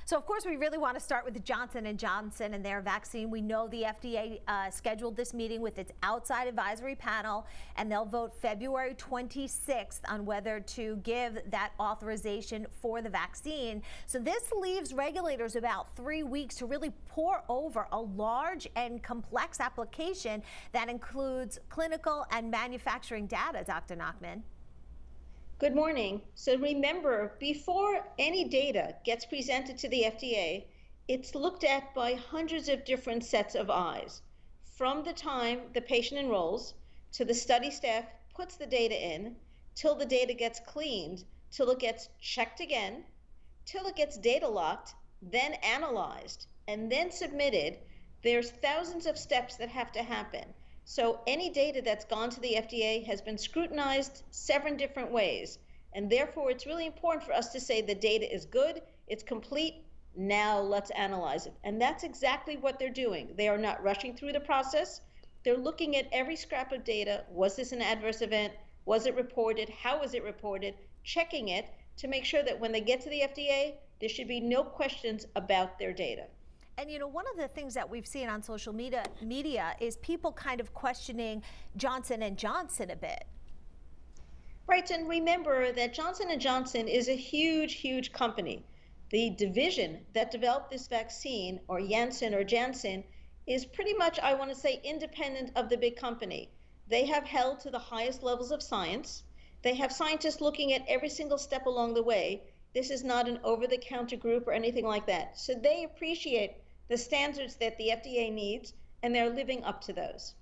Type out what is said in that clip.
So, of course, we really want to start with the Johnson & Johnson and their vaccine. We know the FDA scheduled this meeting with its outside advisory panel, and they'll vote February 26th on whether to give that authorization for the vaccine. So this leaves regulators about 3 weeks to really pore over a large and complex application that includes clinical and manufacturing data, Dr. Nachman. Good morning. So remember, before any data gets presented to the FDA, it's looked at by hundreds of different sets of eyes. From the time the patient enrolls, to the study staff puts the data in, till the data gets cleaned, till it gets checked again, till it gets data locked, then analyzed, and then submitted. There's thousands of steps that have to happen. So any data that's gone to the FDA has been scrutinized 7 different ways. And therefore, it's really important for us to say the data is good, it's complete, now let's analyze it. And that's exactly what they're doing. They are not rushing through the process. They're looking at every scrap of data. Was this an adverse event? Was it reported? How was it reported? Checking it to make sure that when they get to the FDA, there should be no questions about their data. And you know, one of the things that we've seen on social media is people kind of questioning Johnson & Johnson a bit. Right, and remember that Johnson & Johnson is a huge company. The division that developed this vaccine, or Janssen, is pretty much, I want to say, independent of the big company. They have held to the highest levels of science. They have scientists looking at every single step along the way. This is not an over-the-counter group or anything like that. So they appreciate the standards that the FDA needs, and they're living up to those.